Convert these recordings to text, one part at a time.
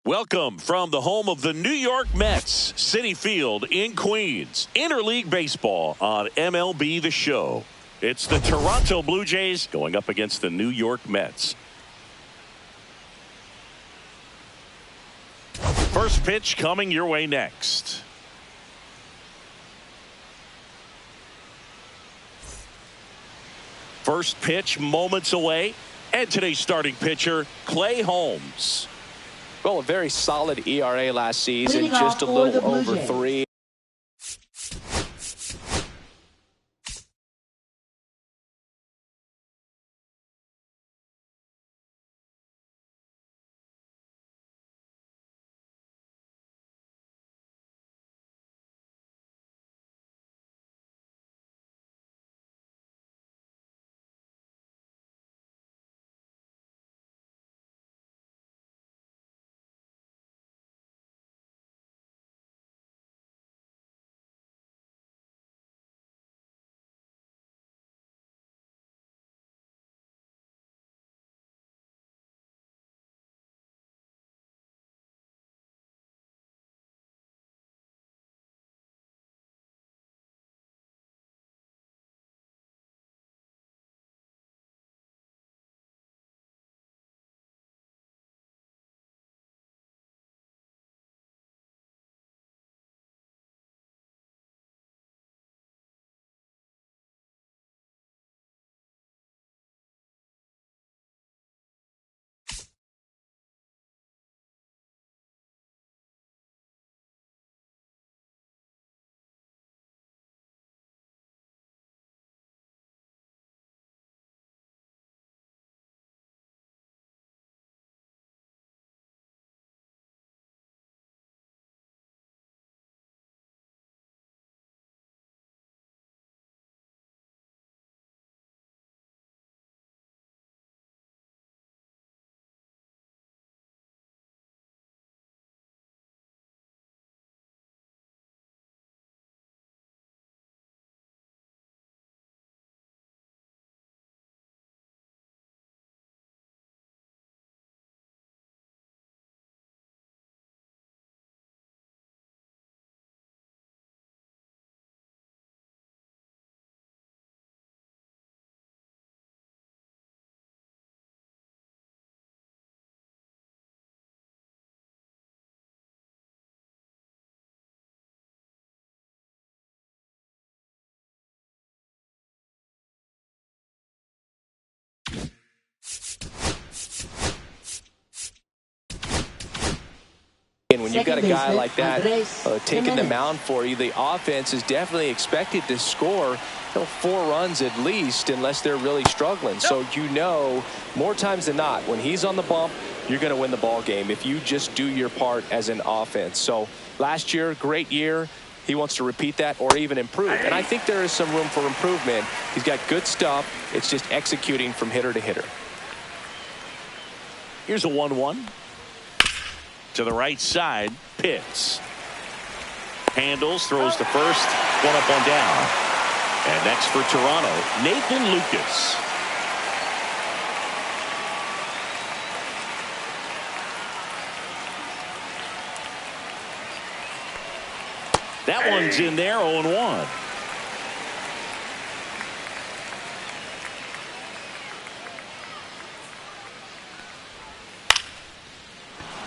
Welcome from the home of the New York Mets, Citi Field in Queens. Interleague baseball on MLB The Show. It's the Toronto Blue Jays going up against the New York Mets. First pitch coming your way next. First pitch moments away. And today's starting pitcher, Clay Holmes. Well, a very solid ERA last season, just a little over 3. And when you've got a guy like that taking the mound for you, the offense is definitely expected to score 4 runs at least unless they're really struggling. So more times than not, when he's on the bump, you're going to win the ball game if you just do your part as an offense. So last year, great year. He wants to repeat that or even improve. And I think there is some room for improvement. He's got good stuff. It's just executing from hitter to hitter. Here's a 1-1. To the right side, Pitts. Handles, throws to first, 1 up, 1 down. And next for Toronto, Nathan Lucas. That one's in there, 0-1.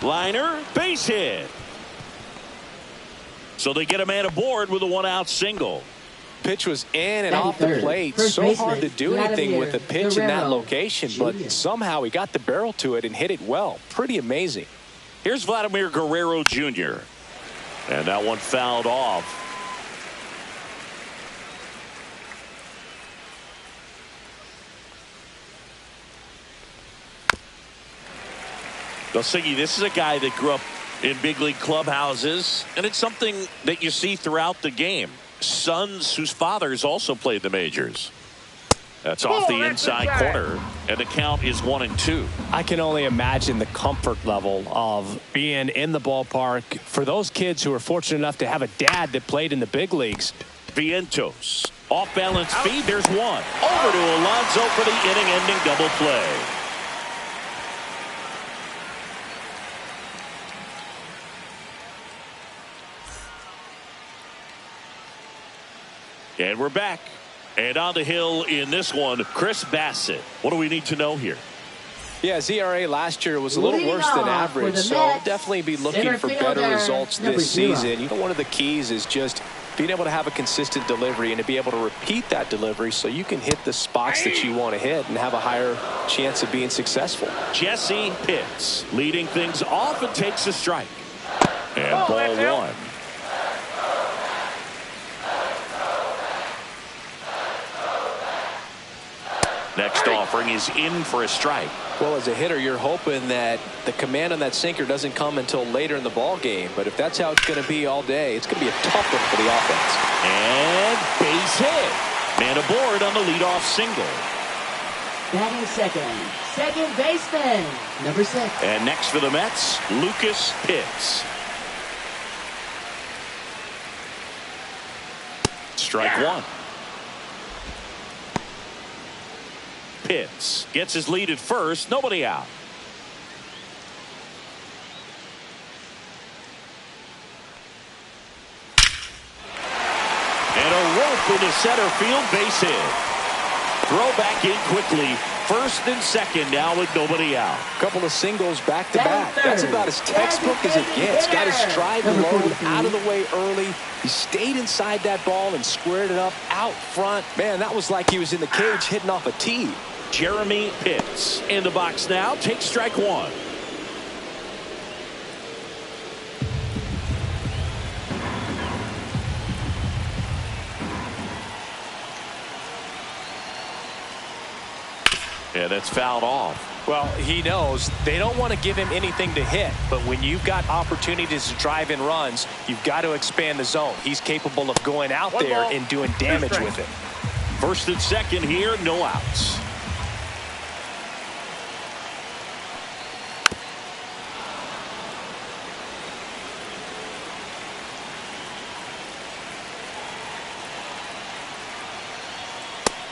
Liner, base hit. So they get a man aboard with a 1-out single. Pitch was in and off the plate. So hard to do anything with a pitch in that location, but somehow he got the barrel to it and hit it well. Pretty amazing. Here's Vladimir Guerrero Jr. And that one fouled off. Siggy, this is a guy that grew up in big league clubhouses, and it's something that you see throughout the game. Sons whose fathers also played the majors. That's off the inside corner, and the count is 1-2. I can only imagine the comfort level of being in the ballpark for those kids who are fortunate enough to have a dad that played in the big leagues. Vientos, off balance feed, there's one. Over to Alonso for the inning-ending double play. And we're back. And on the hill in this one, Chris Bassitt. What do we need to know here? Yeah, his ERA last year was a little worse than average, so definitely be looking for better results this season. You know, one of the keys is just being able to have a consistent delivery and to be able to repeat that delivery so you can hit the spots that you want to hit and have a higher chance of being successful. Jesse Pitts leading things off and takes a strike. And ball one. Next offering is in for a strike. Well, as a hitter, you're hoping that the command on that sinker doesn't come until later in the ball game. But if that's how it's going to be all day, it's going to be a tough one for the offense. And base hit. Man aboard on the leadoff single. Batting second baseman, number 6. And next for the Mets, Lucas Pitts. Strike one. Pitts gets his lead at first, nobody out. And a rope into center field, base hit. Throw back in quickly. First and second now with nobody out. Couple of singles back to back. That's about as textbook as it gets. Got his stride low, out of the way early. He stayed inside that ball and squared it up out front. Man, that was like he was in the cage hitting off a tee. Jeremy Pitts in the box now. Takes strike one. Yeah, that's fouled off. Well, he knows they don't want to give him anything to hit, but when you've got opportunities to drive in runs, you've got to expand the zone. He's capable of going out there and doing damage with it. First and second here, no outs.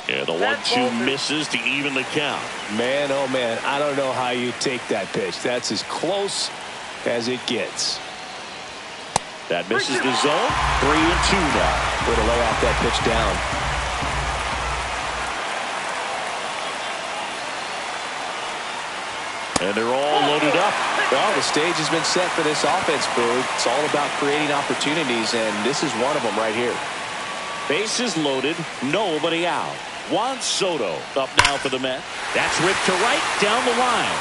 Yeah, the 1-2 misses to even the count. Man, oh man, I don't know how you take that pitch. That's as close as it gets. That misses the zone. 3-2 now. Way to lay off that pitch down. And they're all loaded up. Well, the stage has been set for this offense, Boog. It's all about creating opportunities, and this is one of them right here. Bases loaded, nobody out. Juan Soto up now for the Mets. That's ripped to right, down the line.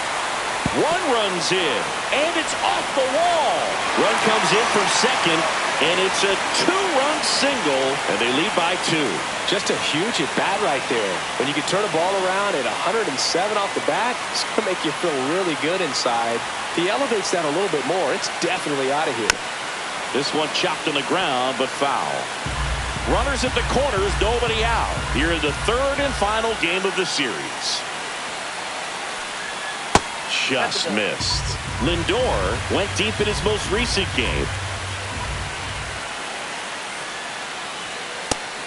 One runs in, and it's off the wall. Run comes in from second, and it's a 2-run single, and they lead by 2. Just a huge at-bat right there. When you can turn a ball around at 107 off the bat, it's going to make you feel really good inside. If he elevates that a little bit more, it's definitely out of here. This one chopped on the ground, but foul. Runners at the corners, nobody out. Here in the third and final game of the series. Just missed. Lindor went deep in his most recent game.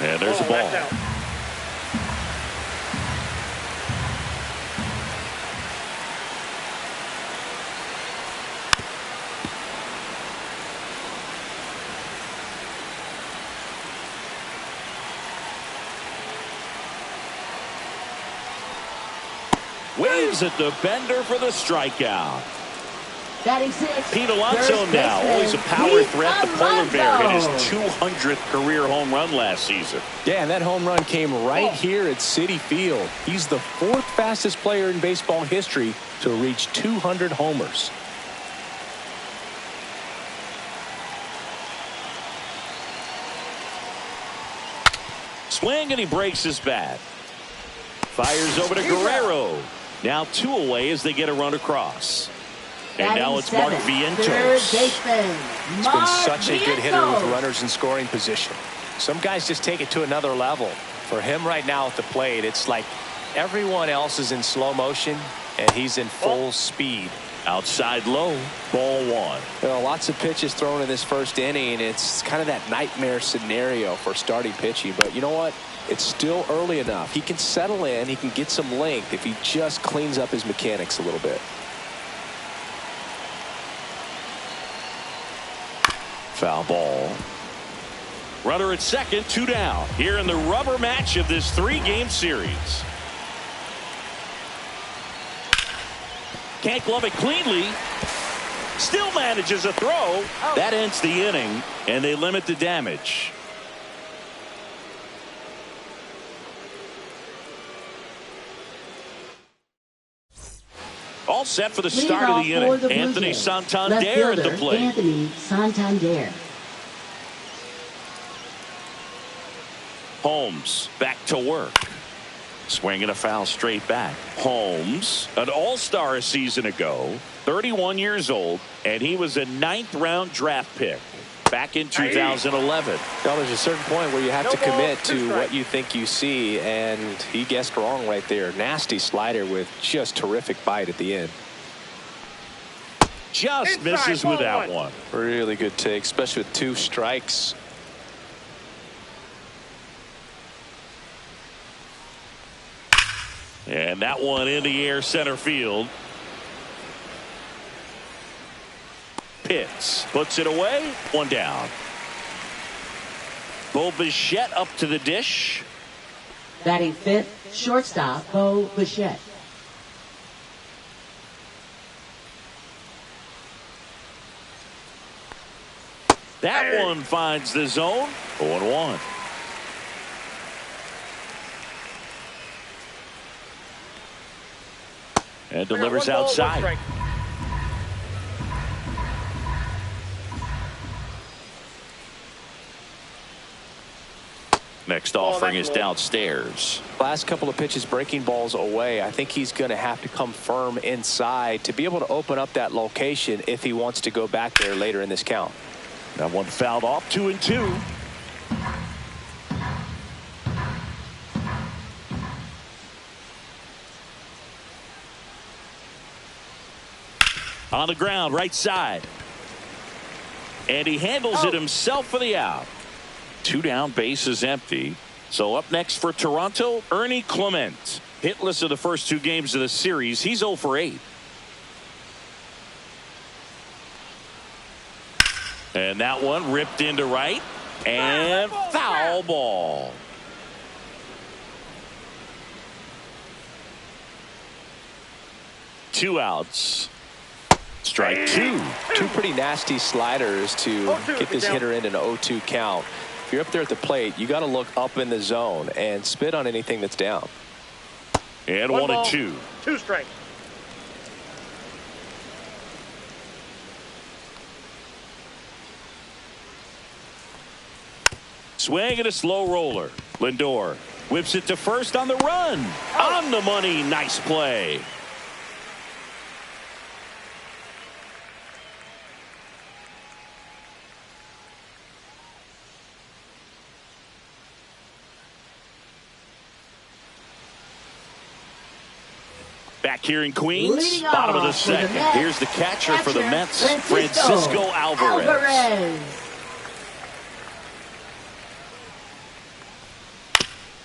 And there's a ball. Waves at the bender for the strikeout. Pete Alonso now, always a power threat. The Polar Bear hit his 200th career home run last season. Yeah, and that home run came right here at Citi Field. He's the 4th fastest player in baseball history to reach 200 homers. Swing, and he breaks his bat. Fires over to Guerrero. Now 2 away as they get a run across. And now it's Mark Vientos. He's been such a good hitter with runners in scoring position. Some guys just take it to another level. For him right now at the plate, it's like everyone else is in slow motion and he's in full speed. Outside low, ball 1. Well, lots of pitches thrown in this first inning. It's kind of that nightmare scenario for starting pitching. But you know what? It's still early enough. He can settle in. He can get some length if he just cleans up his mechanics a little bit. Foul ball. Runner at second, 2 down. Here in the rubber match of this 3-game series. Can't glove it cleanly. Still manages a throw. That ends the inning, and they limit the damage. All set for the start of the inning. Anthony Santander at the plate. Anthony Santander. Holmes back to work. Swinging a foul straight back. Holmes, an all-star a season ago, 31 years old, and he was a 9th-round draft pick back in 2011. Well, there's a certain point where you have to commit to what you think you see, and he guessed wrong right there. Nasty slider with just terrific bite at the end. Just misses with that one. Really good take, especially with 2 strikes. And that one in the air center field. Pitts puts it away. 1 down. Bo Bichette up to the dish. Batting 5th, shortstop Bo Bichette. That one finds the zone. 0-1. And delivers outside. Next offering is downstairs. Last couple of pitches breaking balls away. I think he's going to have to come firm inside to be able to open up that location if he wants to go back there later in this count. That one fouled off. 2-2. On the ground, right side. And he handles it himself for the out. 2 down, base is empty. So up next for Toronto, Ernie Clement. Hitless of the first 2 games of the series. He's 0 for 8. And that one ripped into right. And foul ball. Two outs. Strike 2. 2 pretty nasty sliders to get this hitter in an 0-2 count. If you're up there at the plate, you got to look up in the zone and spit on anything that's down. And 1-2. 2 strikes. Swing and a slow roller. Lindor whips it to first on the run. On the money. Nice play. Back here in Queens, bottom of the second. Here's the catcher for the Mets, Francisco Alvarez.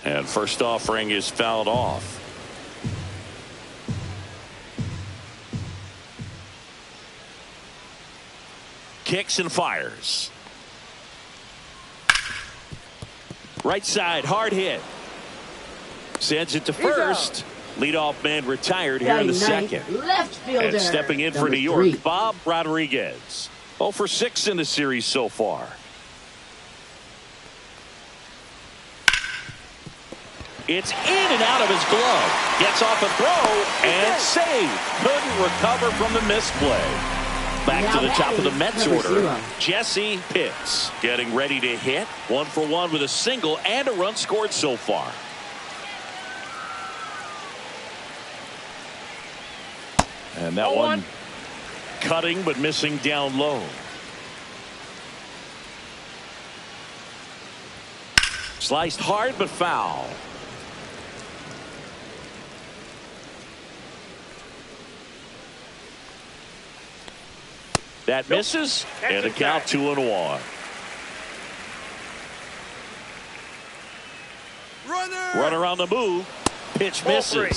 And first offering is fouled off. Kicks and fires. Right side, hard hit. Sends it to first. Leadoff man retired here in the second. Left fielder. And stepping in for New York, Bob Rodriguez. 0 for 6 in the series so far. It's in and out of his glove. Gets off a throw and saved. Couldn't recover from the misplay. Back to the top of the Mets order. Jesse Pitts getting ready to hit. 1 for 1 with a single and a run scored so far. And that one cutting but missing down low. Sliced hard but foul. That misses, and a count 2-1. Runner on the move. Pitch misses.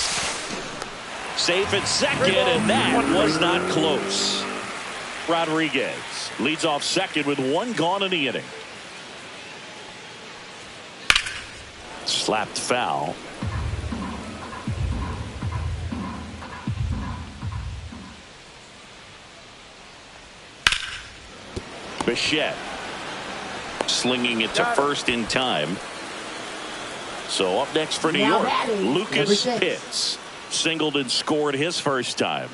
Safe at second, and that was not close. Rodriguez leads off second with 1 gone in the inning. Slapped foul. Bichette slinging it to first in time. So up next for New York, Lucas Pitts singled and scored his first time.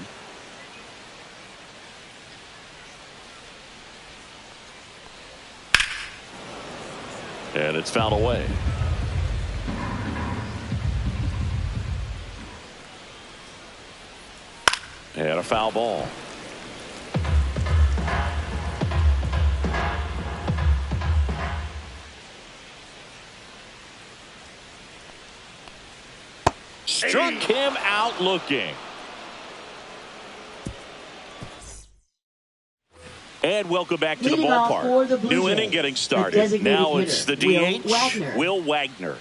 And it's fouled away. And a foul ball. Struck him out looking. And welcome back to the ballpark. New inning getting started. Now it's the DH, Will Wagner.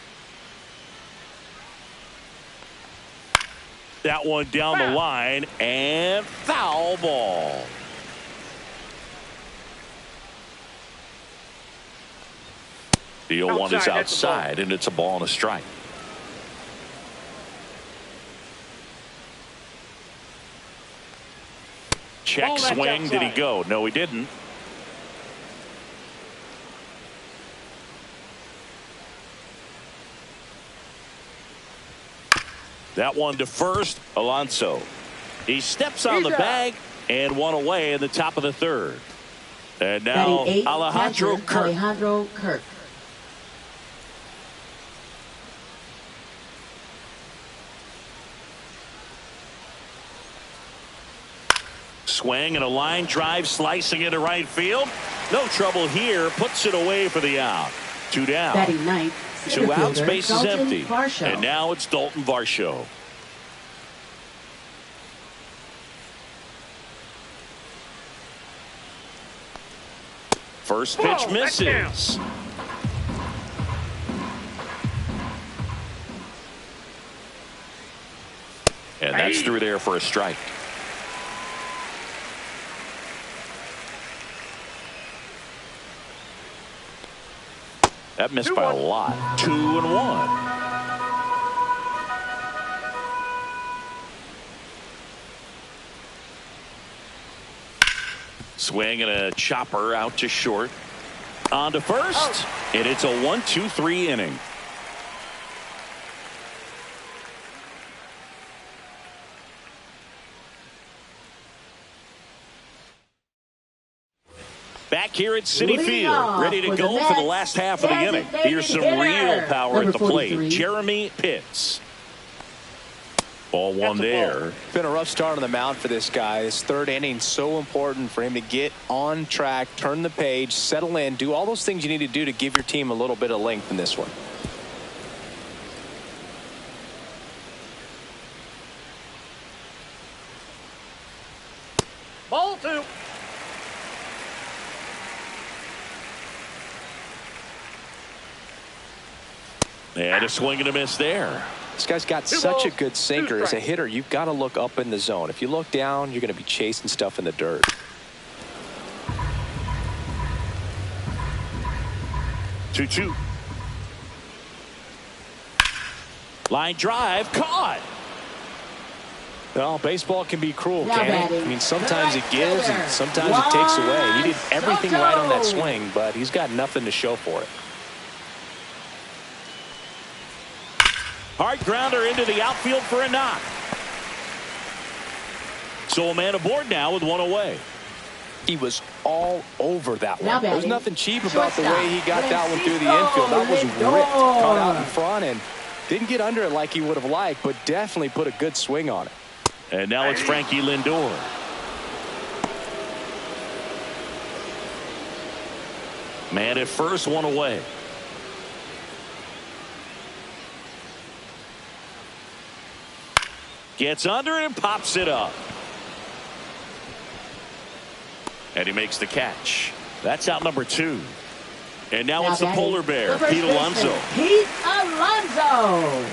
That one down the line and foul ball. The 0-1 is outside and it's a ball and a strike. Check swing. Did he go? No, he didn't. That one to first. Alonso. He steps on the bag and one away in the top of the third. And now Alejandro Kirk. Swing and a line drive slicing into right field. No trouble here. Puts it away for the out. Two down. Batting ninth, 2 outs. Base is empty. Varsho. And now it's Dalton Varsho. First pitch misses. And that's through there for a strike. That missed by a lot. 2-1. Swing and a chopper out to short. On to first. And it's a 1-2-3 inning. Back here at Citi Field, ready to go for the last half of the inning. Here's some real power at the plate. Jeremy Pitts. Ball one there. Been a rough start on the mound for this guy. His third inning, so important for him to get on track, turn the page, settle in, do all those things you need to do to give your team a little bit of length in this one. Ball two. And a swing and a miss there. This guy's got such a good sinker. As a hitter, you've got to look up in the zone. If you look down, you're going to be chasing stuff in the dirt. Two. Line drive caught. Well, baseball can be cruel, can't it? I mean, sometimes it gives and sometimes it takes away. He did everything right on that swing, but he's got nothing to show for it. Hard grounder into the outfield for a knock. So a man aboard now with one away. He was all over that one. There's nothing cheap about the way he got that one through the infield. That was ripped, caught out in front, and didn't get under it like he would have liked, but definitely put a good swing on it. And now it's Frankie Lindor. Man at first, one away. Gets under it and pops it up. And he makes the catch. That's out number 2. And now it's the polar bear, Pete Alonso. Pete Alonso.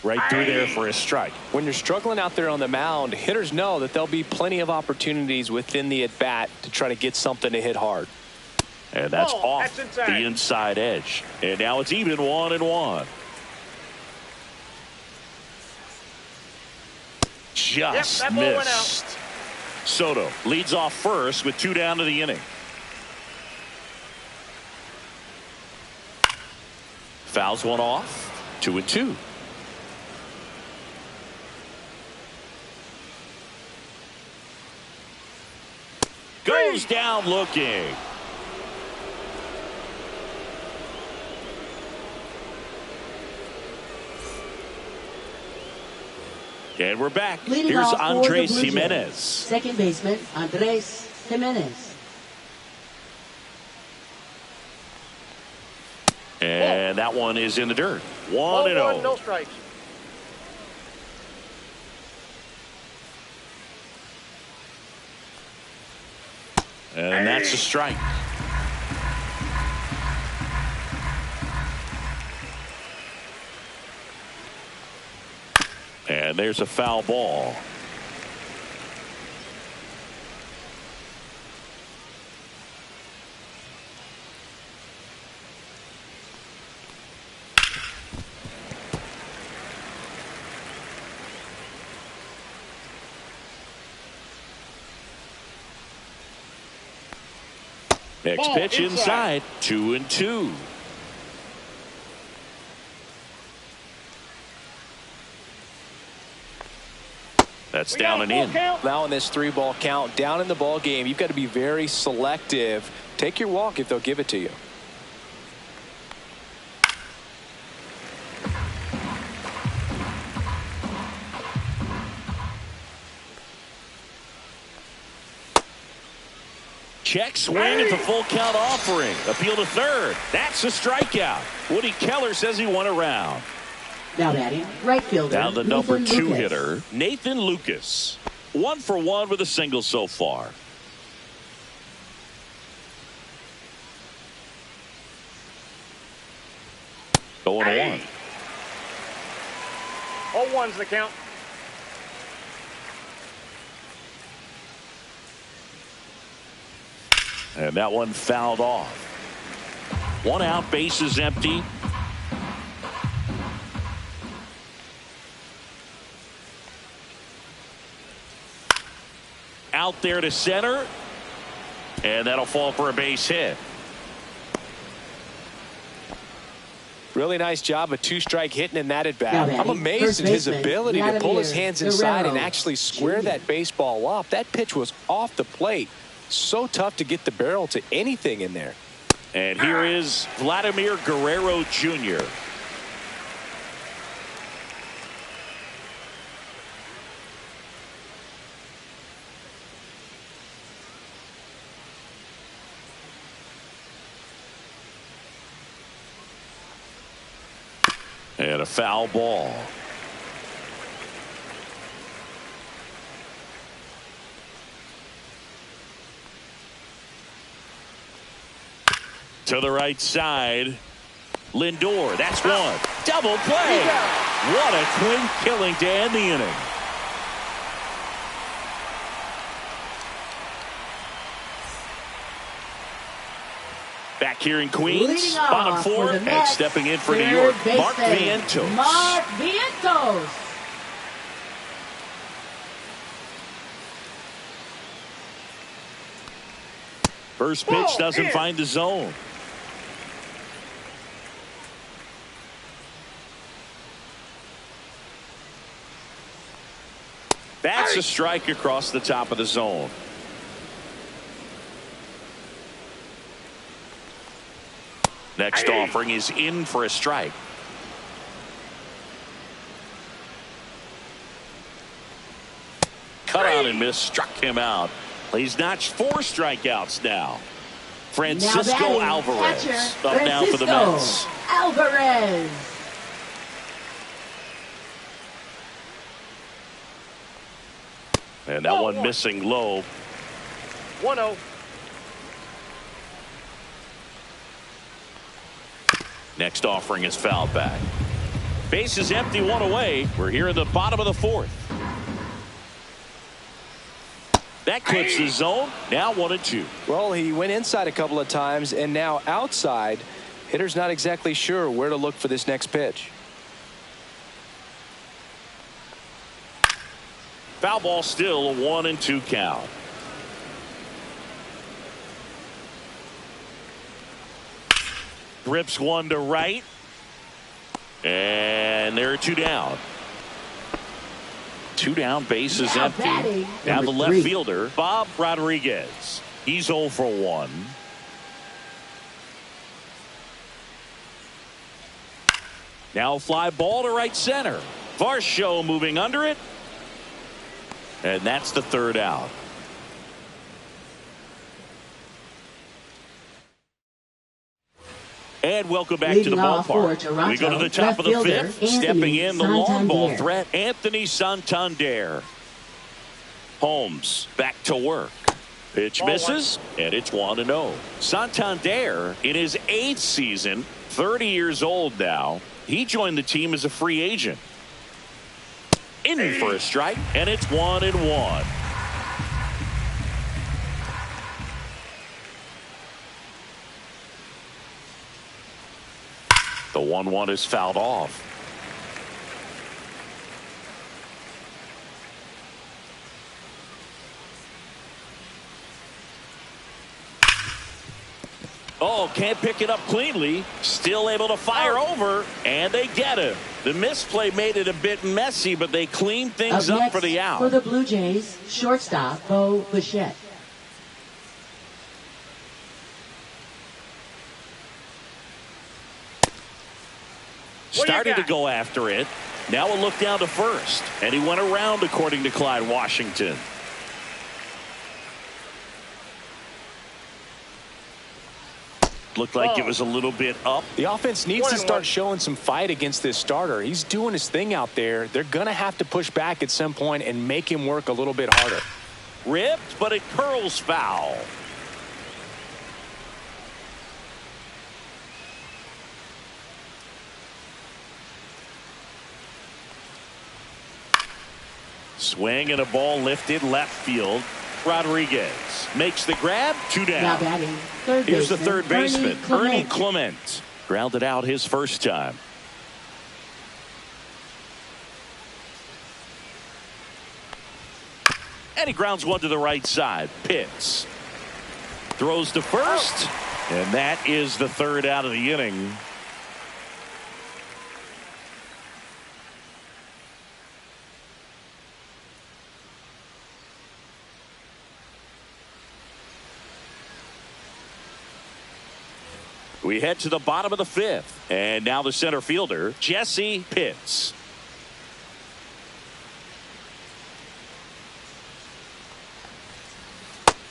right through there for a strike. When you're struggling out there on the mound, hitters know that there'll be plenty of opportunities within the at-bat to try to get something to hit hard. And that's off the inside edge. And now it's even 1-1. Just missed. Soto leads off first with 2 down to the inning. Fouls one off. 2-2. Goes down looking. And we're back. Leading Here's off Andres for the Blue Jays, Jimenez. second baseman Andres Jimenez. And that one is in the dirt. 1-0. No strikes. And that's a strike. And there's a foul ball. Next pitch inside. 2-2. That's down and in. Now in this 3-ball count, down in the ball game, you've got to be very selective. Take your walk if they'll give it to you. Check swing at the full count offering. Appeal to third. That's a strikeout. Woody Keller says he won a round. Now batting, right fielder. Now the Nathan number 2 Lucas. hitter, Nathan Lucas. 1 for 1 with a single so far. Going to 1. 0-1's the count. And that one fouled off. 1 out, bases empty. Out there to center. And that'll fall for a base hit. Really nice job of 2-strike hitting in that at bat. Now batting, I'm amazed first at his baseman, ability to pull his Vladimir hands inside and Guerrero actually square Jr. that baseball up. That pitch was off the plate. So tough to get the barrel to anything in there. And here is Vladimir Guerrero Jr. And a foul ball. To the right side. Lindor. That's one. Double play. What a twin killing to end the inning. Back here in Queens, Leading bottom off 4, for the and Mets, stepping in for New third York, baseman, Mark Vientos. Mark Vientos. First pitch doesn't find the zone. That's a strike across the top of the zone. Next offering is in for a strike. Cut on and miss, struck him out. He's notched 4 strikeouts now. Francisco now Alvarez catcher, up now for the Mets. Alvarez. And that one missing low. 1-0. Next offering is fouled back. Base is empty, one away. We're here in the bottom of the fourth. That clips the zone. Now 1-2. Well, he went inside a couple of times, and now outside. Hitter's not exactly sure where to look for this next pitch. Foul ball, still a 1-2 count. Rips one to right. And there are 2 down. 2 down, base is empty. Now the left fielder, Bob Rodriguez. He's 0 for 1. Now fly ball to right center. Varsho moving under it. And that's the 3rd out. And welcome back to the ballpark. Toronto, we go to the top of the 5th. Stepping in the long ball threat, Anthony Santander. Holmes back to work. Pitch misses, and it's 1-0. Santander in his 8th season, 30 years old now. He joined the team as a free agent. In for a strike, and it's 1-1. The 1-1 is fouled off. Oh, can't pick it up cleanly. Still able to fire over, and they get him. The misplay made it a bit messy, but they cleaned things up for the out. For the Blue Jays, shortstop Bo Bichette. Started to go after it. Now a look down to first, and he went around, according to Clyde Washington. Looked like it was a little bit up. The offense needs to start showing some fight against this starter. He's doing his thing out there. They're going to have to push back at some point and make him work a little bit harder. Ripped, but it curls foul. Swing and a ball lifted left field. Rodriguez makes the grab. 2 down. Now batting, third Here's the baseman, third baseman, Ernie Clement. Clement. Grounded out his first time. And he grounds one to the right side. Pitts throws to first, and that is the 3rd out of the inning. We head to the bottom of the 5th, and now the center fielder, Jesse Pitts.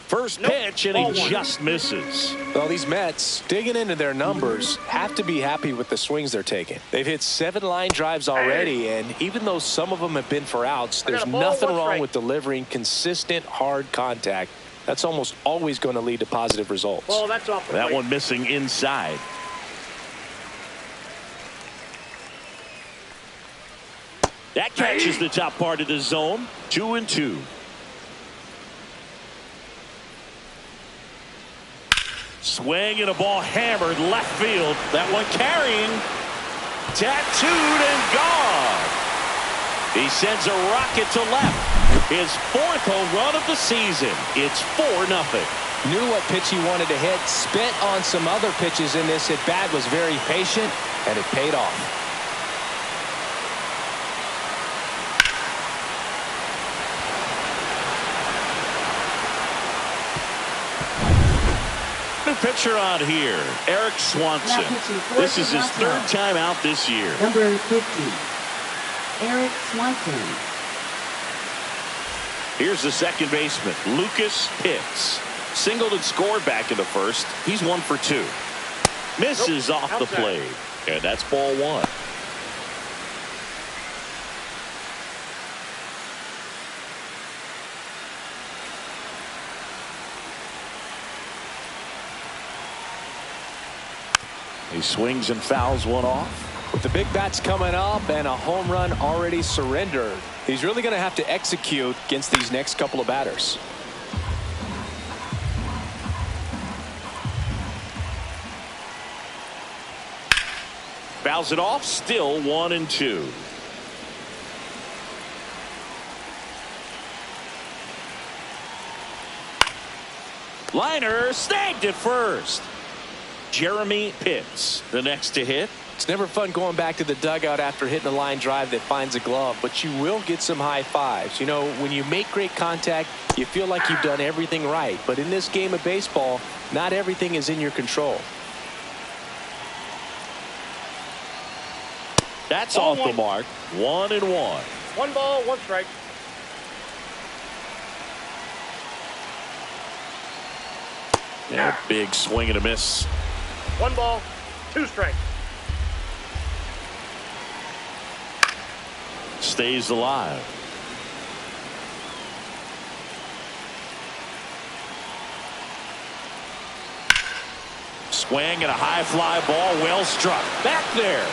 First pitch, and he just misses. Well, these Mets, digging into their numbers, have to be happy with the swings they're taking. They've hit 7 line drives already, and even though some of them have been for outs, there's nothing wrong with delivering consistent, hard contact. That's almost always going to lead to positive results. Well, that's off the That plate. one missing inside. That catches the top part of the zone. 2-2. Swing and a ball hammered left field. That one carrying. Tattooed and gone. He sends a rocket to left. His 4th home run of the season. It's 4-0. Knew what pitch he wanted to hit. Spent on some other pitches in this at bat. Was very patient, and it paid off. New pitcher on here, Eric Swanson. This is his 3rd time out this year. Number 50, Eric Swanson. Here's the second baseman, Lucas Pitts. Singled and scored back in the 1st. He's 1 for 2. Misses off the plate. And that's ball 1. He swings and fouls one off. With the big bats coming up and a home run already surrendered, he's really going to have to execute against these next couple of batters. Fouls it off, still 1-2. Liner snagged it first. Jeremy Pitts, the next to hit. It's never fun going back to the dugout after hitting a line drive that finds a glove, but you will get some high fives. You know, when you make great contact, you feel like you've done everything right. But in this game of baseball, not everything is in your control. That's off the mark. 1-1. 1 ball, 1 strike. Yeah, big swing and a miss. 1 ball, 2 strikes. Stays alive. Swing and a high fly ball, well struck. Back there.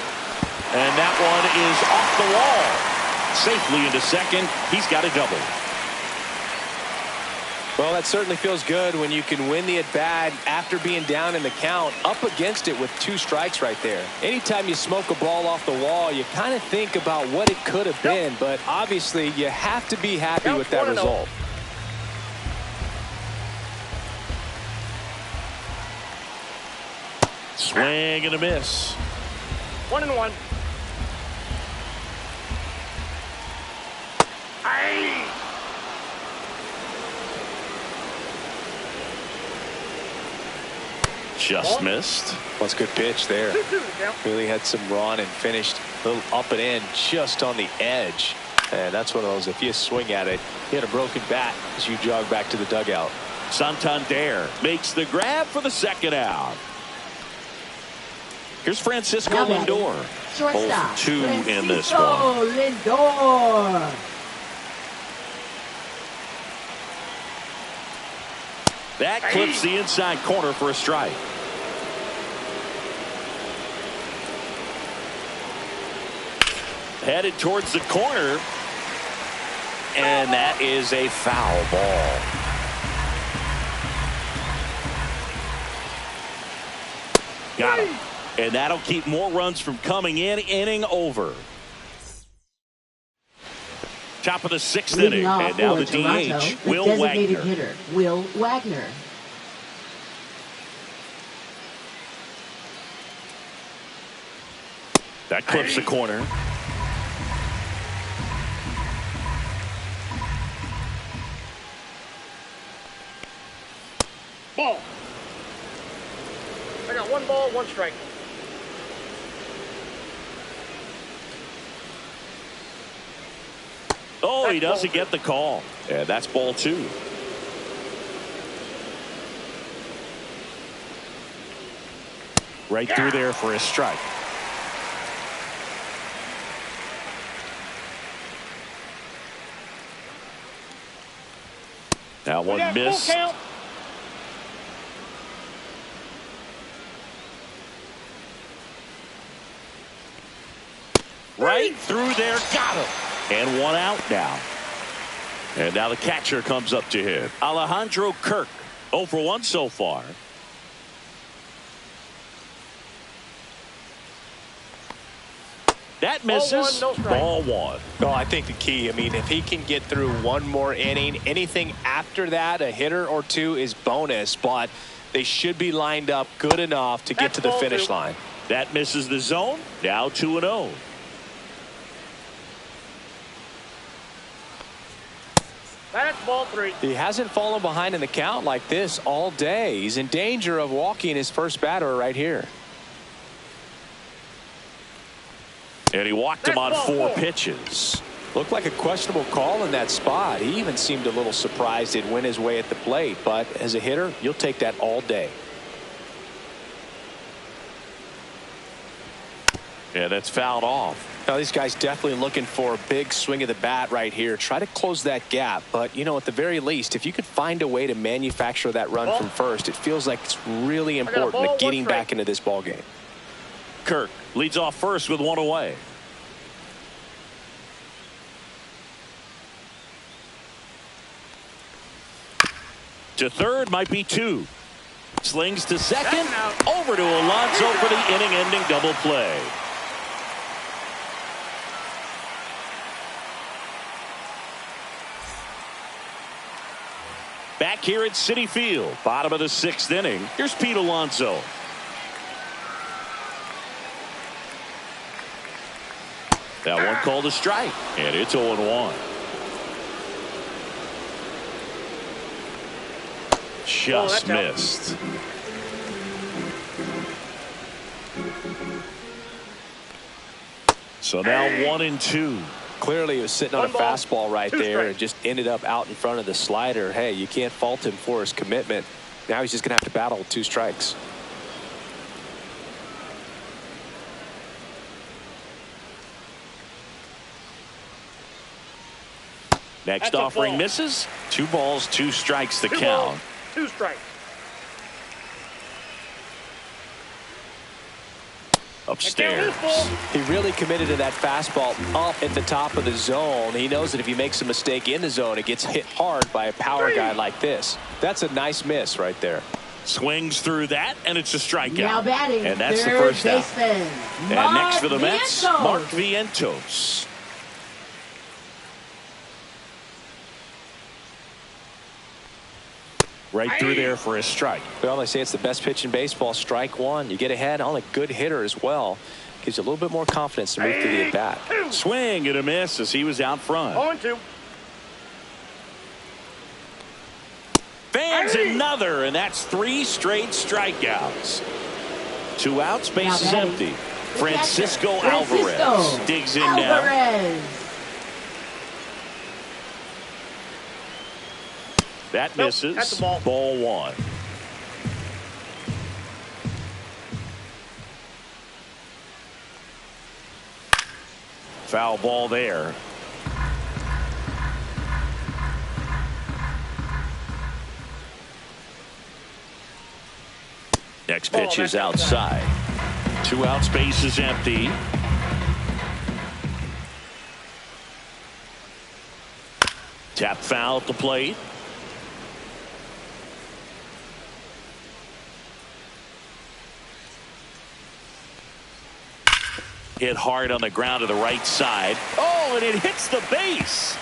And that one is off the wall. Safely into second. He's got a double. Well, that certainly feels good when you can win the at-bat after being down in the count, up against it with 2 strikes right there. Anytime you smoke a ball off the wall, you kind of think about what it could have been, but obviously you have to be happy with that result. Swing and a miss. 1-1. Just missed. That's a good pitch there. 2-2 the count. Really had some run and finished a little up and in just on the edge. And that's one of those, if you swing at it, you hit a broken bat as you jog back to the dugout. Santander makes the grab for the second out. Here's Francisco Now batting, Lindor. shortstop, 0 for 2 in this Francisco one. Lindor. That clips the inside corner for a strike. Headed towards the corner. And that is a foul ball. Got him. And that'll keep more runs from coming in. Inning over. Top of the 6th inning. Leading off And now for the Toronto, DH, the Will designated Wagner. hitter, Will Wagner. That clips the corner. Ball. I got 1 ball, 1 strike. Oh, he That's doesn't ball get the call. Yeah, that's ball 2. Right through there for a strike. Now We one got full missed. count. Right through there, got him. And 1 out now. And now the catcher comes up to hit. Alejandro Kirk, 0 for 1 so far. That misses. Ball 1, no strike. Ball 1. Well, I think the key, I mean, if he can get through 1 more inning, anything after that, a hitter or 2 is bonus, but they should be lined up good enough to get That's to the ball finish 2. line. That misses the zone. Now 2-0. That's ball 3. He hasn't fallen behind in the count like this all day. He's in danger of walking his first batter right here. And he walked him on That's 4 ball 4. pitches. Looked like a questionable call in that spot. He even seemed a little surprised it went his way at the plate. But as a hitter, you'll take that all day. Yeah, that's fouled off. Now, these guys definitely looking for a big swing of the bat right here. Try to close that gap. But, you know, at the very least, if you could find a way to manufacture that run from first, it feels like it's really important ball, to getting 1 strike. back into this ball game. Kirk leads off first with one away. To third, might be two. Slings to second, over to Alonso for the inning-ending double play. Back here at Citi Field, bottom of the sixth inning. Here's Pete Alonso. That one called a strike, and it's 0-1. Just missed. So now 1-2. Clearly, he was sitting on a fastball right there and just ended up out in front of the slider. Hey, you can't fault him for his commitment. Now he's just going to have to battle with 2 strikes. Next offering misses. 2 balls, 2 strikes the count. 2 strikes. Upstairs. He really committed to that fastball up at the top of the zone. He knows that if he makes a mistake in the zone, it gets hit hard by a power guy like this. That's a nice miss right there. Swings through that, and it's a strikeout. Now batting, and that's the third first out. baseman, And next for the Mark Mets, Vientos. Mark Vientos. Right through there for a strike. Well, they say it's the best pitch in baseball. Strike one. You get ahead on a good hitter as well. Gives you a little bit more confidence to move to the at-bat. Swing and a miss as he was out front. 0-2. Fans another, and that's 3 straight strikeouts. 2 outs, base is empty. Francisco Alvarez digs in now. That misses. That's a ball. Ball 1. Foul ball there. Next pitch is outside. 2 outs, base is empty. Tap foul at the plate. Hit hard on the ground to the right side. Oh, and it hits the base.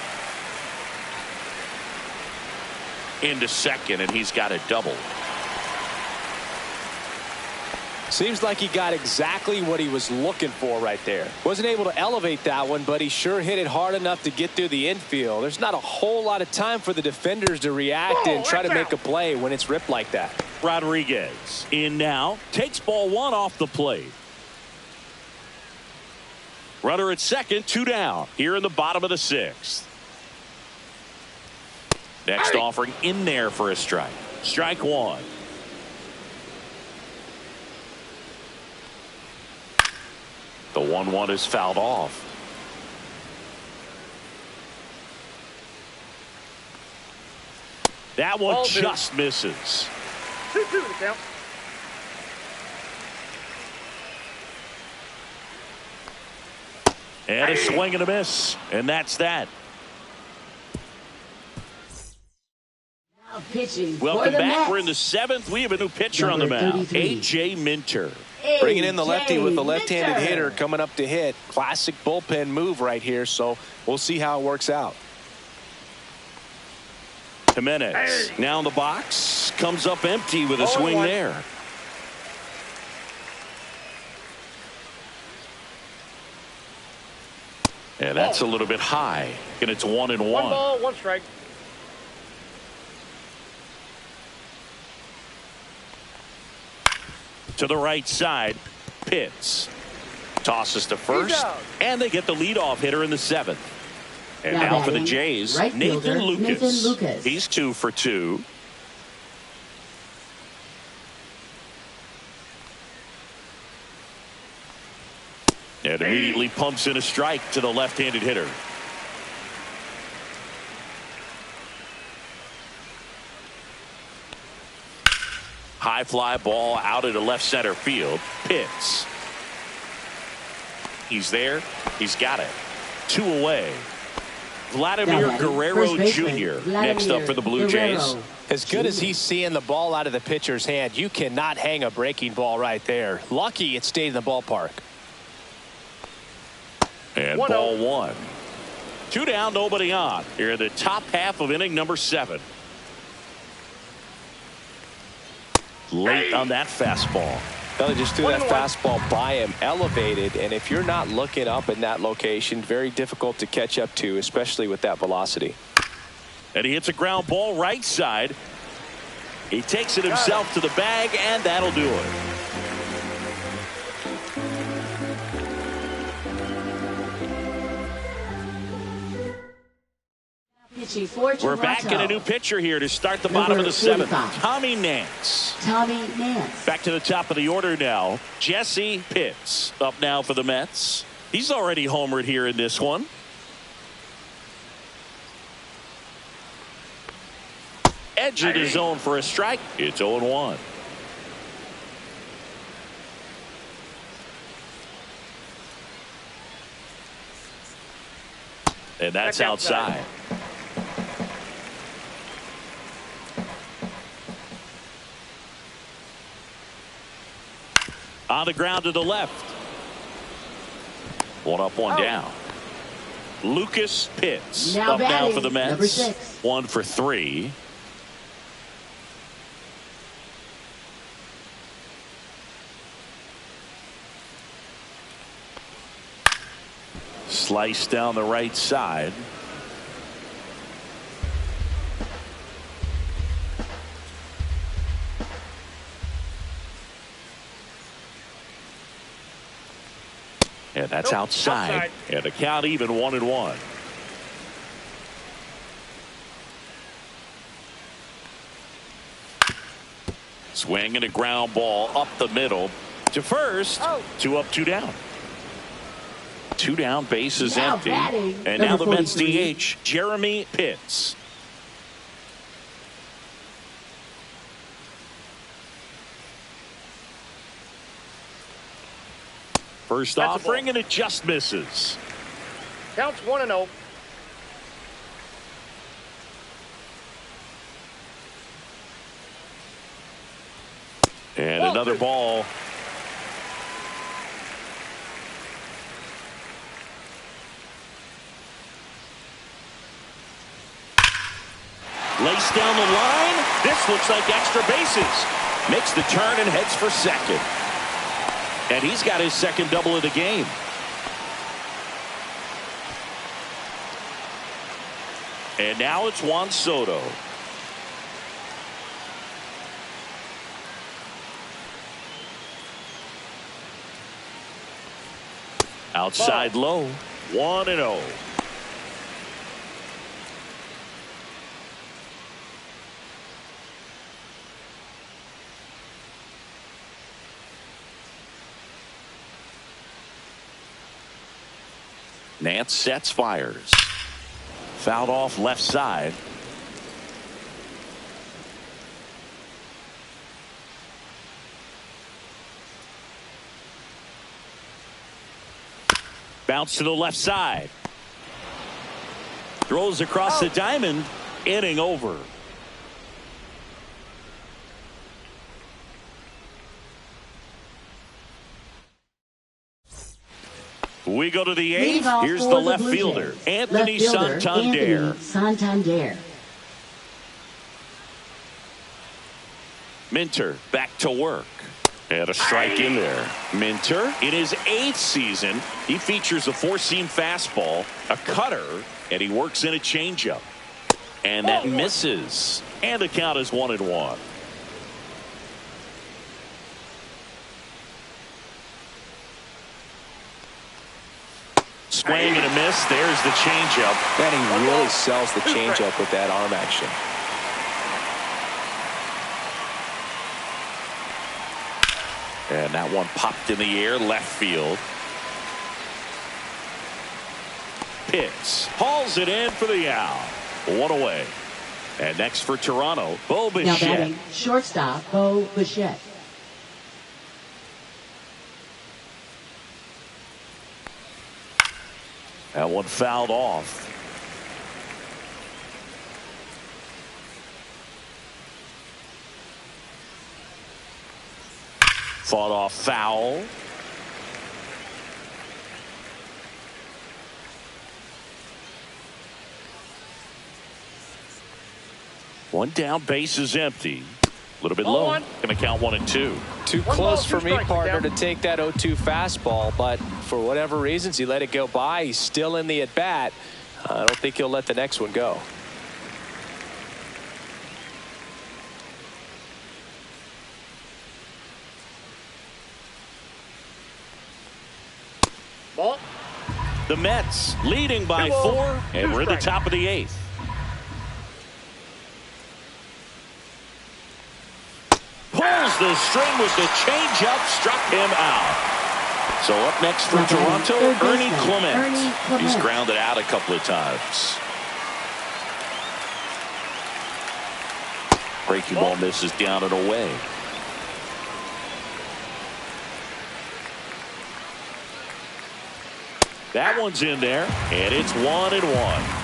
Into second, and he's got a double. Seems like he got exactly what he was looking for right there. Wasn't able to elevate that one, but he sure hit it hard enough to get through the infield. There's not a whole lot of time for the defenders to react and try to make a play when it's ripped like that. Rodriguez in now. Takes ball 1 off the plate. Runner at second, 2 down. Here in the bottom of the 6th. Next offering in there for a strike. Strike 1. The 1-1 is fouled off. That one just misses. 2-2 the count. And a swing and a miss. And that's that. Now pitching Welcome for the back. Mets. We're in the 7th. We have a new pitcher on the mound. A.J. Minter. Bringing in the lefty with the left-handed Minter. hitter coming up to hit. Classic bullpen move right here, so we'll see how it works out. Jimenez now in the box. Comes up empty with a swing there. And that's a little bit high. And it's 1-1. 1 ball, 1 strike. To the right side. Pitts. Tosses to first. And they get the leadoff hitter in the 7th. And now for the Jays, right Nathan fielder, Lucas. Nathan Lucas. He's 2 for 2. And immediately pumps in a strike to the left-handed hitter. High fly ball out into left center field. Pitts. He's there. He's got it. 2 away. Vladimir Guerrero Jr. next up for the Blue Jays. As good as he's seeing the ball out of the pitcher's hand, you cannot hang a breaking ball right there. Lucky it stayed in the ballpark. And ball 1. 2 down, nobody on. Here in the top half of inning number 7. Late on that fastball. They just threw that fastball by him, elevated, and if you're not looking up in that location, very difficult to catch up to, especially with that velocity. And he hits a ground ball right side. He takes it himself to the bag, and that'll do it. We're back in a new pitcher here to start the bottom of the 7th. Tommy Nance. Back to the top of the order now. Jesse Pitts up now for the Mets. He's already homered here in this one. Edge of the zone for a strike. It's 0-1. And that's outside. On the ground to the left. 1 up, 1 down. Lucas Pitts up now for the Mets. 1 for 3. Slice down the right side. And that's outside. And the count even 1-1. Swing and a ground ball up the middle to first. 2 up, 2 down. 2 down, bases empty. And now the Mets DH, Jeremy Pitts. First offering, and it just misses. Counts 1-0. And another ball. Lace down the line. This looks like extra bases. Makes the turn and heads for second. And he's got his second double of the game. And now it's Juan Soto. Outside low. 1-0. Nance sets, fires. Fouled off left side. Bounce to the left side. Throws across the diamond. Inning over. We go to the 8th. Here's the left fielder, Anthony Santander. Minter back to work. And a strike in there. Minter, in his 8th season, he features a 4-seam fastball, a cutter, and he works in a changeup. And that misses. And the count is 1-1. Swing and a miss. There's the changeup. Man, he really sells the changeup with that arm action. And that one popped in the air, left field. Pitts hauls it in for the out. 1 away. And next for Toronto, Bo Bichette. Now batting, shortstop, Bo Bichette. That one fouled off. Fought off foul. One down, base is empty. A little bit low. Going to count 1 and 2. Too close for me, partner, to take that 0-2 fastball, but for whatever reasons, he let it go by. He's still in the at-bat. I don't think he'll let the next one go. Ball. The Mets leading by 4, and we're at the top of the 8th. Pulls the string with the changeup, struck him out. So up next for Toronto, Ernie Clement. He's grounded out a couple of times. Breaking ball misses down and away. That one's in there, and it's 1-1.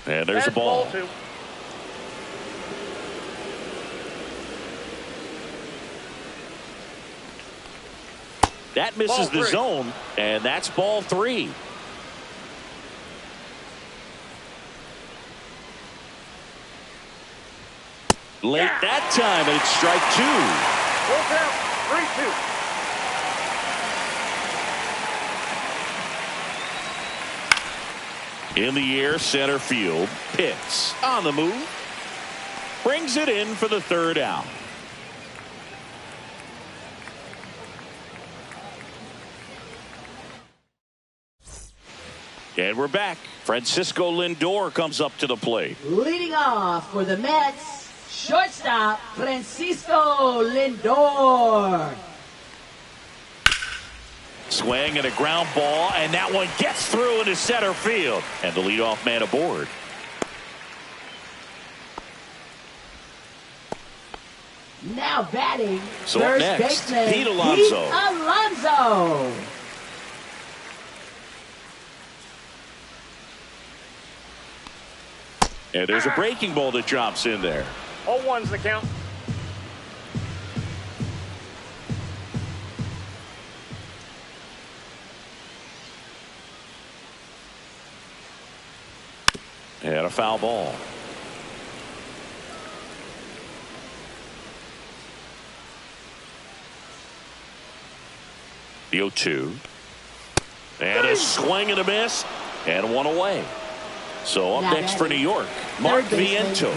And there's a ball. That misses the zone, and that's ball 3. Late that time, and it's strike 2. 3-2. In the air, center field. Pitts on the move. Brings it in for the 3rd out. And we're back. Francisco Lindor comes up to the plate. Leading off for the Mets, shortstop Francisco Lindor. Swing and a ground ball, and that one gets through into center field. And the leadoff man aboard. Now batting, so first next, baseman Pete Alonso. Pete Alonso. And there's a breaking ball that drops in there. 0-1's the count. And a foul ball. The 0-2. And a swing and a miss. And one away. So up next for New York, Mark Vientos.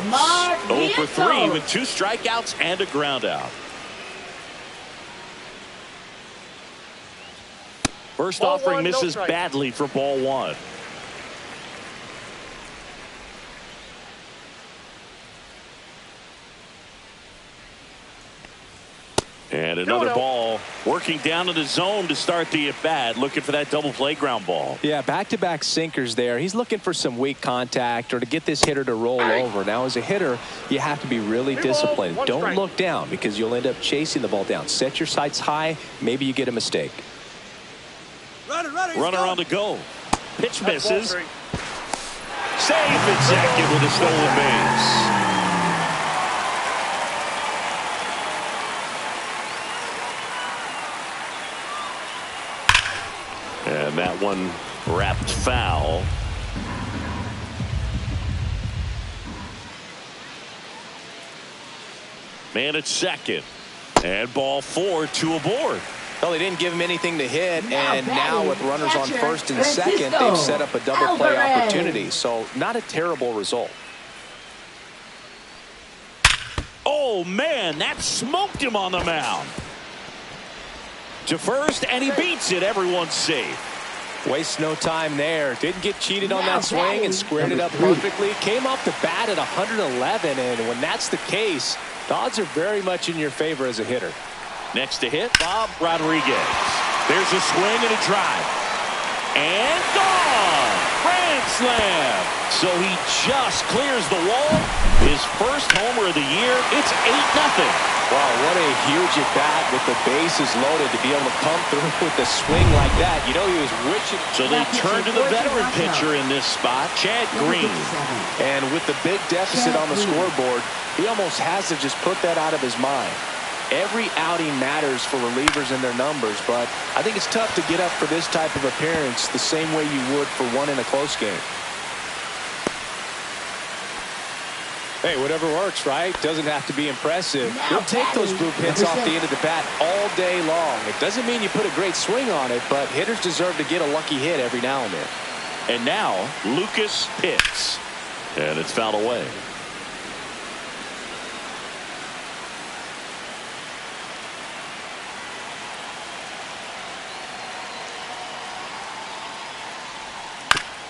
0 for 3 with 2 strikeouts and a ground out. First offering misses badly for ball 1. And another ball working down in the zone to start the at-bat, looking for that double play ground ball. Yeah, back-to-back sinkers there. He's looking for some weak contact or to get this hitter to roll over. Now, as a hitter, you have to be really disciplined. Don't look down because you'll end up chasing the ball down. Set your sights high. Maybe you get a mistake. Runner on the go. Pitch misses. Safe at second with a stolen base. And that one wrapped foul. Man at second. And ball 4, 2 aboard. Well, they didn't give him anything to hit, and now with runners on first and second, they've set up a double play opportunity. So not a terrible result. Oh, man, that smoked him on the mound. To first, and he beats it. Everyone's safe. Wastes no time there. Didn't get cheated on that swing and squared it up perfectly. Came off the bat at 111, and when that's the case, the odds are very much in your favor as a hitter. Next to hit, Bob Rodriguez. There's a swing and a drive. And gone! Grand slam. So he just clears the wall. His first homer of the year. It's 8-0. Wow, what a huge at-bat with the bases loaded to be able to come through with a swing like that. You know, he was wishing. So they turn to the veteran pitcher in this spot, Chad Green. And with the big deficit on the scoreboard, he almost has to just put that out of his mind. Every outing matters for relievers and their numbers, but I think it's tough to get up for this type of appearance the same way you would for one in a close game. Hey, whatever works, right? Doesn't have to be impressive. You'll take those group hits off the end of the bat all day long. It doesn't mean you put a great swing on it, but hitters deserve to get a lucky hit every now and then. And now Lucas Pitts. And it's fouled away.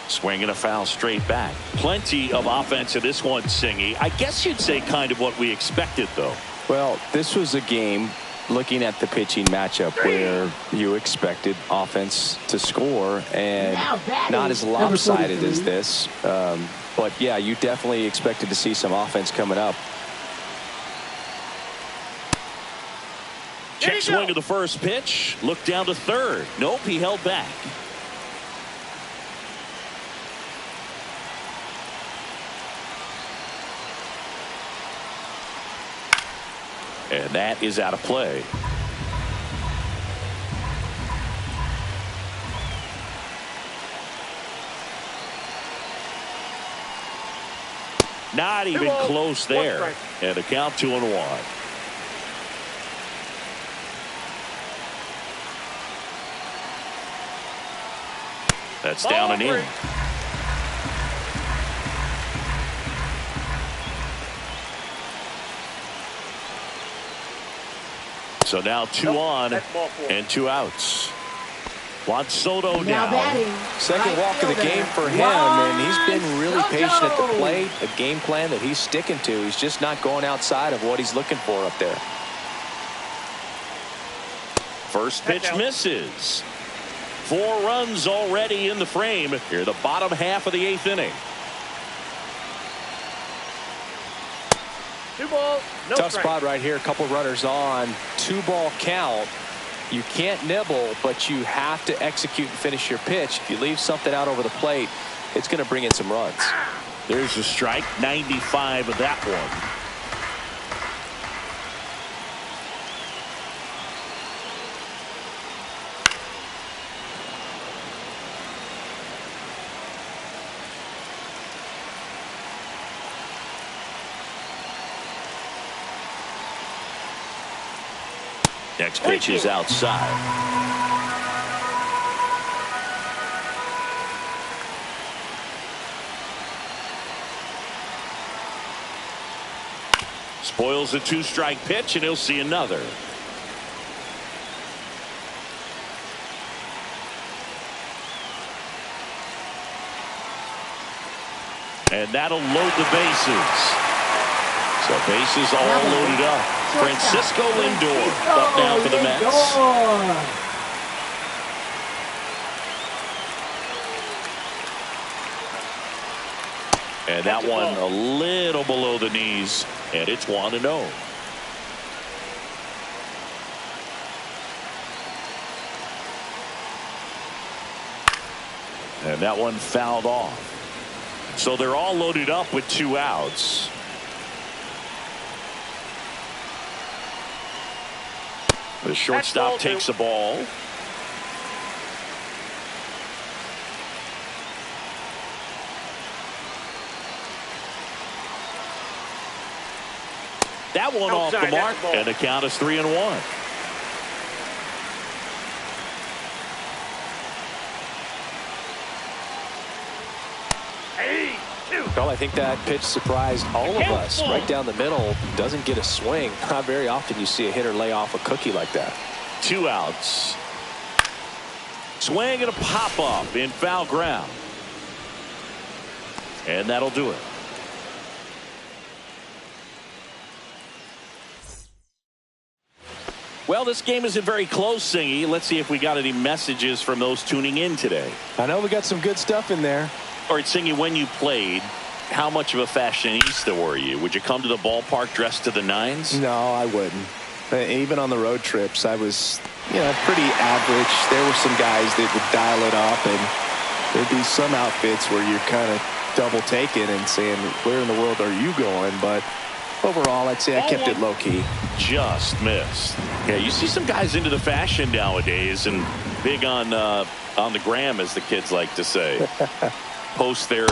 Swing and a foul straight back. Plenty of offense in this one, Singy. I guess you'd say kind of what we expected, though. Well, this was a game, looking at the pitching matchup, where you expected offense to score, and not as lopsided as this. But, yeah, you definitely expected to see some offense coming up. Check swing of the first pitch. Look down to third. Nope, he held back. And that is out of play. Not even close there. And a count 2-1. That's down and in. So now 2 on and 2 outs. Juan Soto now. Second walk of the game for him, and he's been really patient at the plate. A game plan that he's sticking to. He's just not going outside of what he's looking for up there. First pitch misses. 4 runs already in the frame here, the bottom half of the 8th inning. 2 balls, no Tough strike. spot right here. A couple runners on. 2-ball count. You can't nibble, but you have to execute and finish your pitch. If you leave something out over the plate, it's going to bring in some runs. There's a strike. 95 of that one. Next pitch is outside. Spoils a 2-strike pitch, and he'll see another. And that'll load the bases. So bases all loaded up. Francisco Lindor up now for the Mets. And that one a little below the knees, and it's 1-0. And that one fouled off. So they're all loaded up with 2 outs. The shortstop takes the ball. That one off the mark, and the count is 3-1. Well, I think that pitch surprised all of us. Right down the middle, doesn't get a swing. Not very often you see a hitter lay off a cookie like that. 2 outs. Swing and a pop up in foul ground. And that'll do it. Well, this game isn't very close, Singy. Let's see if we got any messages from those tuning in today. I know we got some good stuff in there. All right, Singy, when you played, how much of a fashionista were you? Would you come to the ballpark dressed to the nines? No, I wouldn't. Even on the road trips, I was, pretty average. There were some guys that would dial it up, and there'd be some outfits where you're kind of double taking and saying, where in the world are you going? But overall, I'd say I kept it low-key. Just missed. Yeah, you see some guys into the fashion nowadays and big on the gram, as the kids like to say. Post their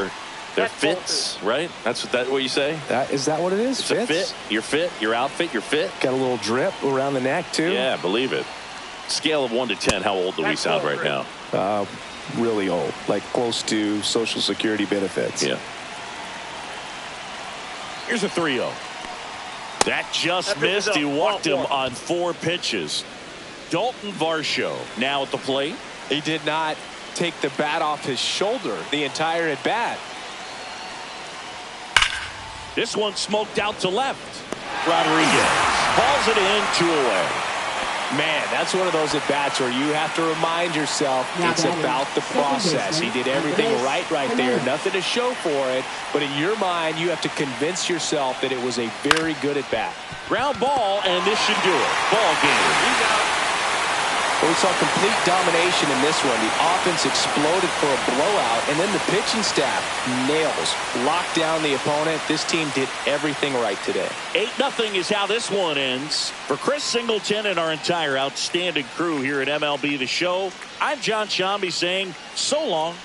fits, right? That's what you say? Is that what it is? It's a fit. Your fit, your outfit, your fit. Got a little drip around the neck, too. Yeah, believe it. Scale of 1 to 10, how old do we sound right now? Really old, like close to Social Security benefits. Yeah. Here's a 3-0. That just missed. He walked him on 4 pitches. Dalton Varsho now at the plate. He did not take the bat off his shoulder the entire at bat. This one smoked out to left. Rodriguez hauls it in, 2 away. Man, that's one of those at bats where you have to remind yourself it's about the process. He did everything right there. Nothing to show for it. But in your mind, you have to convince yourself that it was a very good at bat. Ground ball, and this should do it. Ball game. He's out. Well, we saw complete domination in this one. The offense exploded for a blowout, and then the pitching staff nails, locked down the opponent. This team did everything right today. 8-0 is how this one ends. For Chris Singleton and our entire outstanding crew here at MLB The Show, I'm John Shambi saying so long.